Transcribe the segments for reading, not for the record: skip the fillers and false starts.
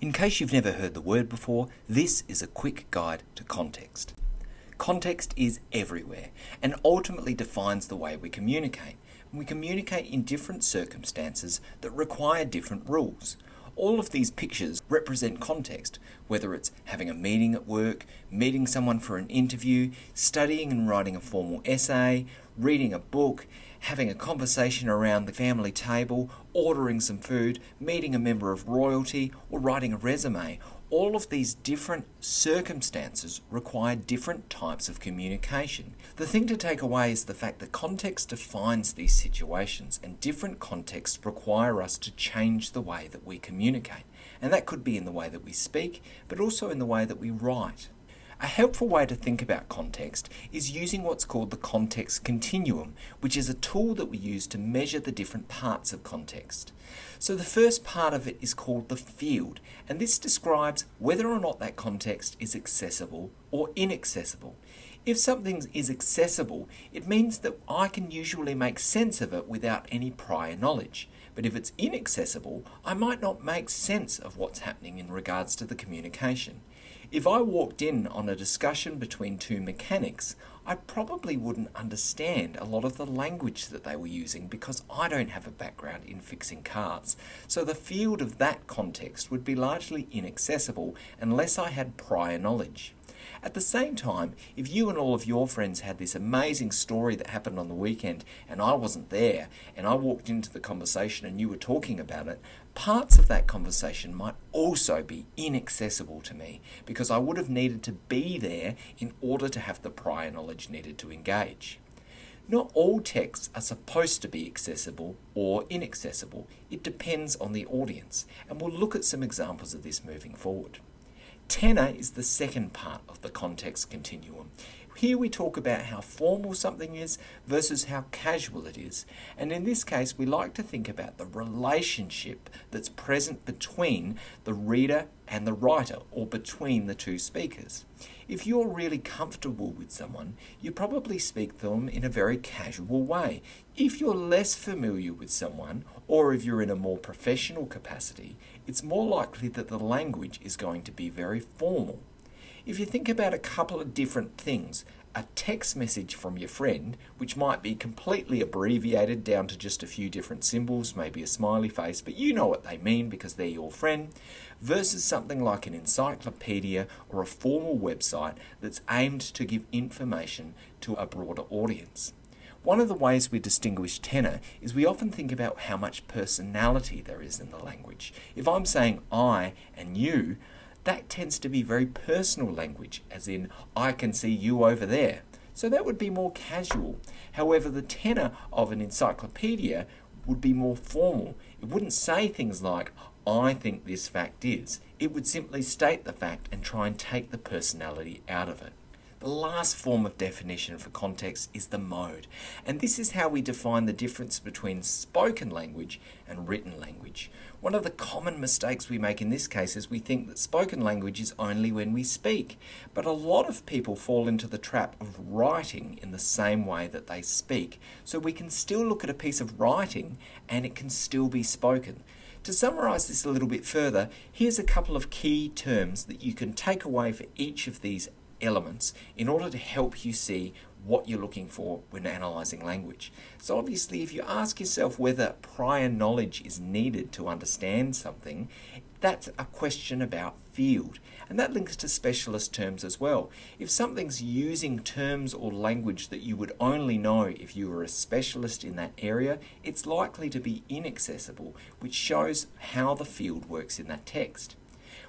In case you've never heard the word before, this is a quick guide to context. Context is everywhere and ultimately defines the way we communicate. We communicate in different circumstances that require different rules. All of these pictures represent context, whether it's having a meeting at work, meeting someone for an interview, studying and writing a formal essay, reading a book, having a conversation around the family table, ordering some food, meeting a member of royalty, or writing a resume. All of these different circumstances require different types of communication. The thing to take away is the fact that context defines these situations, and different contexts require us to change the way that we communicate. And that could be in the way that we speak, but also in the way that we write. A helpful way to think about context is using what's called the Context Continuum, which is a tool that we use to measure the different parts of context. So the first part of it is called the field, and this describes whether or not that context is accessible or inaccessible. If something is accessible, it means that I can usually make sense of it without any prior knowledge. But if it's inaccessible, I might not make sense of what's happening in regards to the communication. If I walked in on a discussion between two mechanics, I probably wouldn't understand a lot of the language that they were using because I don't have a background in fixing cars. So the field of that context would be largely inaccessible unless I had prior knowledge. At the same time, if you and all of your friends had this amazing story that happened on the weekend and I wasn't there and I walked into the conversation and you were talking about it, parts of that conversation might also be inaccessible to me because I would have needed to be there in order to have the prior knowledge needed to engage. Not all texts are supposed to be accessible or inaccessible. It depends on the audience, and we'll look at some examples of this moving forward. Tenor is the second part of the context continuum. Here we talk about how formal something is versus how casual it is. And in this case, we like to think about the relationship that's present between the reader and the writer, or between the two speakers. If you're really comfortable with someone, you probably speak to them in a very casual way. If you're less familiar with someone, or if you're in a more professional capacity, it's more likely that the language is going to be very formal. If you think about a couple of different things, a text message from your friend, which might be completely abbreviated down to just a few different symbols, maybe a smiley face, but you know what they mean because they're your friend, versus something like an encyclopedia or a formal website that's aimed to give information to a broader audience. One of the ways we distinguish tenor is we often think about how much personality there is in the language. If I'm saying I and you, that tends to be very personal language, as in, I can see you over there. So that would be more casual. However, the tenor of an encyclopedia would be more formal. It wouldn't say things like, I think this fact is. It would simply state the fact and try and take the personality out of it. The last form of definition for context is the mode, and this is how we define the difference between spoken language and written language. One of the common mistakes we make in this case is we think that spoken language is only when we speak, but a lot of people fall into the trap of writing in the same way that they speak. So we can still look at a piece of writing and it can still be spoken. To summarise this a little bit further, here's a couple of key terms that you can take away for each of these elements in order to help you see what you're looking for when analysing language. So obviously, if you ask yourself whether prior knowledge is needed to understand something, that's a question about field. And that links to specialist terms as well. If something's using terms or language that you would only know if you were a specialist in that area, it's likely to be inaccessible, which shows how the field works in that text.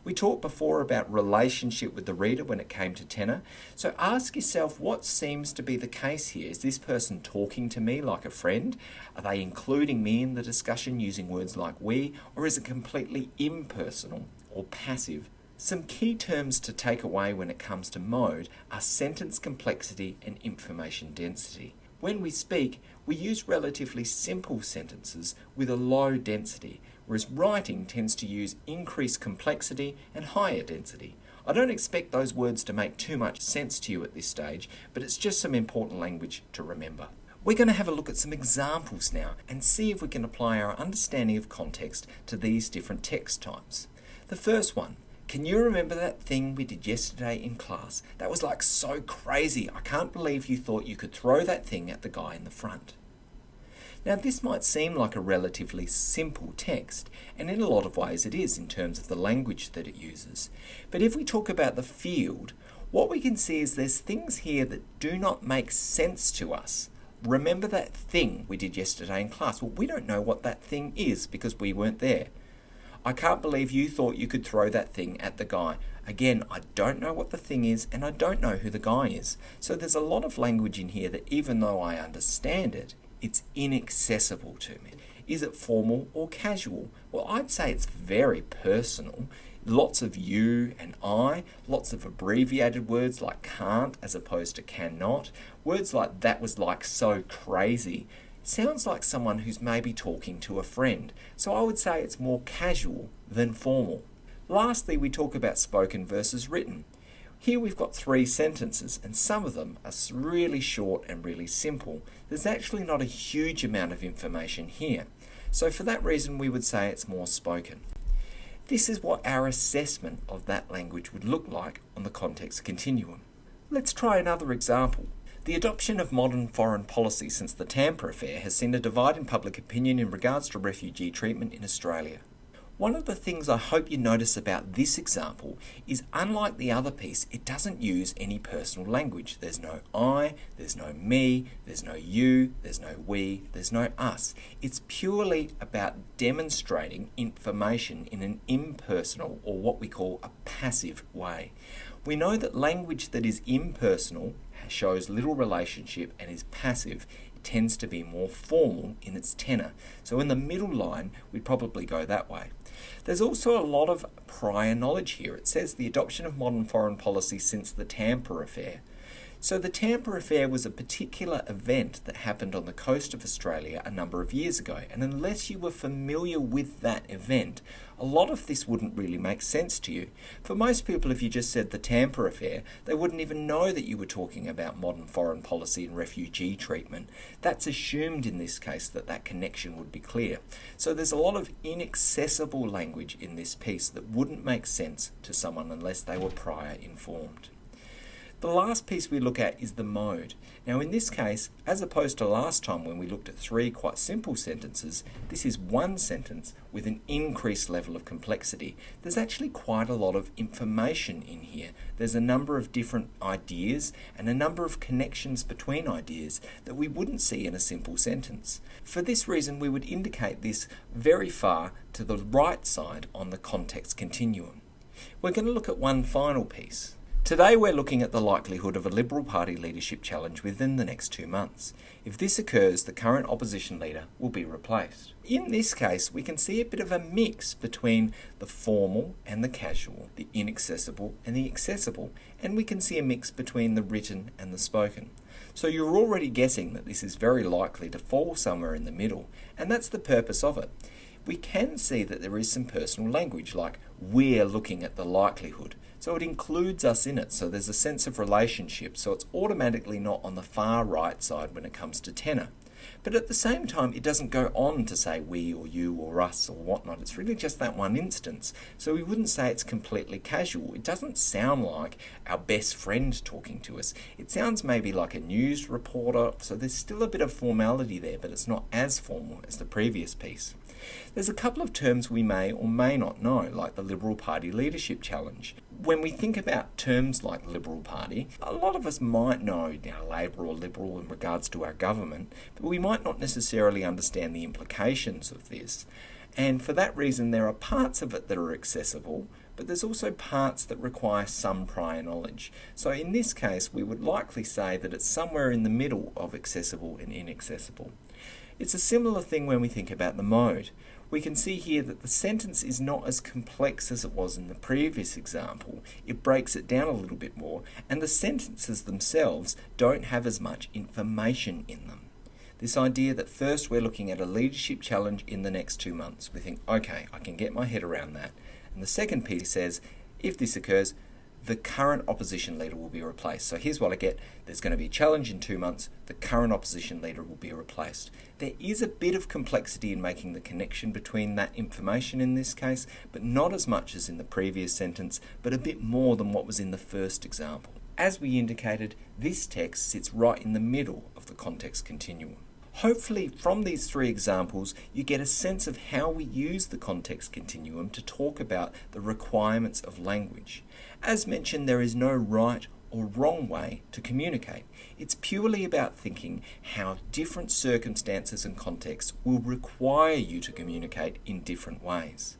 We talked before about relationship with the reader when it came to tenor. So ask yourself what seems to be the case here. Is this person talking to me like a friend? Are they including me in the discussion using words like we? Or is it completely impersonal or passive? Some key terms to take away when it comes to mode are sentence complexity and information density. When we speak, we use relatively simple sentences with a low density, whereas writing tends to use increased complexity and higher density. I don't expect those words to make too much sense to you at this stage, but it's just some important language to remember. We're going to have a look at some examples now and see if we can apply our understanding of context to these different text types. The The first one, can you remember that thing we did yesterday in class? That was like so crazy. I can't believe you thought you could throw that thing at the guy in the front. Now this might seem like a relatively simple text, and in a lot of ways it is in terms of the language that it uses. But if we talk about the field, what we can see is there's things here that do not make sense to us. Remember that thing we did yesterday in class? Well, we don't know what that thing is because we weren't there. I can't believe you thought you could throw that thing at the guy. Again, I don't know what the thing is and I don't know who the guy is. So there's a lot of language in here that even though I understand it, it's inaccessible to me. Is it formal or casual? Well, I'd say it's very personal. Lots of you and I, lots of abbreviated words like can't as opposed to cannot. Words like that was like so crazy. Sounds like someone who's maybe talking to a friend. So I would say it's more casual than formal. Lastly, we talk about spoken versus written. Here we've got 3 sentences and some of them are really short and really simple. There's actually not a huge amount of information here. So for that reason we would say it's more spoken. This is what our assessment of that language would look like on the context continuum. Let's try another example. The adoption of modern foreign policy since the Tampa affair has seen a divide in public opinion in regards to refugee treatment in Australia. One of the things I hope you notice about this example is unlike the other piece, it doesn't use any personal language. There's no I, there's no me, there's no you, there's no we, there's no us. It's purely about demonstrating information in an impersonal or what we call a passive way. We know that language that is impersonal shows little relationship and is passive. Tends to be more formal in its tenor. So in the middle line, we'd probably go that way. There's also a lot of prior knowledge here. It says the adoption of modern foreign policy since the Tampa affair. So the Tampa affair was a particular event that happened on the coast of Australia a number of years ago. And unless you were familiar with that event, a lot of this wouldn't really make sense to you. For most people, if you just said the Tampa affair, they wouldn't even know that you were talking about modern foreign policy and refugee treatment. That's assumed in this case that that connection would be clear. So there's a lot of inaccessible language in this piece that wouldn't make sense to someone unless they were prior informed. The last piece we look at is the mode. Now in this case, as opposed to last time when we looked at 3 quite simple sentences, this is 1 sentence with an increased level of complexity. There's actually quite a lot of information in here. There's a number of different ideas and a number of connections between ideas that we wouldn't see in a simple sentence. For this reason, we would indicate this very far to the right side on the context continuum. We're going to look at one final piece. Today we're looking at the likelihood of a Liberal Party leadership challenge within the next 2 months. If this occurs, the current opposition leader will be replaced. In this case, we can see a bit of a mix between the formal and the casual, the inaccessible and the accessible, and we can see a mix between the written and the spoken. So you're already guessing that this is very likely to fall somewhere in the middle, and that's the purpose of it. We can see that there is some personal language, like we're looking at the likelihood. So it includes us in it, so there's a sense of relationship, so it's automatically not on the far right side when it comes to tenor. But at the same time, it doesn't go on to say we or you or us or whatnot. It's really just that one instance. So we wouldn't say it's completely casual. It doesn't sound like our best friend talking to us. It sounds maybe like a news reporter, so there's still a bit of formality there, but it's not as formal as the previous piece. There's a couple of terms we may or may not know, like the Liberal Party Leadership Challenge. When we think about terms like Liberal Party, a lot of us might know Labor or Liberal in regards to our government, but we might not necessarily understand the implications of this. And for that reason, there are parts of it that are accessible, but there's also parts that require some prior knowledge. So in this case, we would likely say that it's somewhere in the middle of accessible and inaccessible. It's a similar thing when we think about the mode. We can see here that the sentence is not as complex as it was in the previous example. It breaks it down a little bit more, and the sentences themselves don't have as much information in them. This idea that first we're looking at a leadership challenge in the next 2 months. We think, okay, I can get my head around that. And the second piece says, if this occurs, the current opposition leader will be replaced. So here's what I get. There's going to be a challenge in 2 months. The current opposition leader will be replaced. There is a bit of complexity in making the connection between that information in this case, but not as much as in the previous sentence, but a bit more than what was in the first example. As we indicated, this text sits right in the middle of the context continuum. Hopefully, from these 3 examples, you get a sense of how we use the context continuum to talk about the requirements of language. As mentioned, there is no right or wrong way to communicate. It's purely about thinking how different circumstances and contexts will require you to communicate in different ways.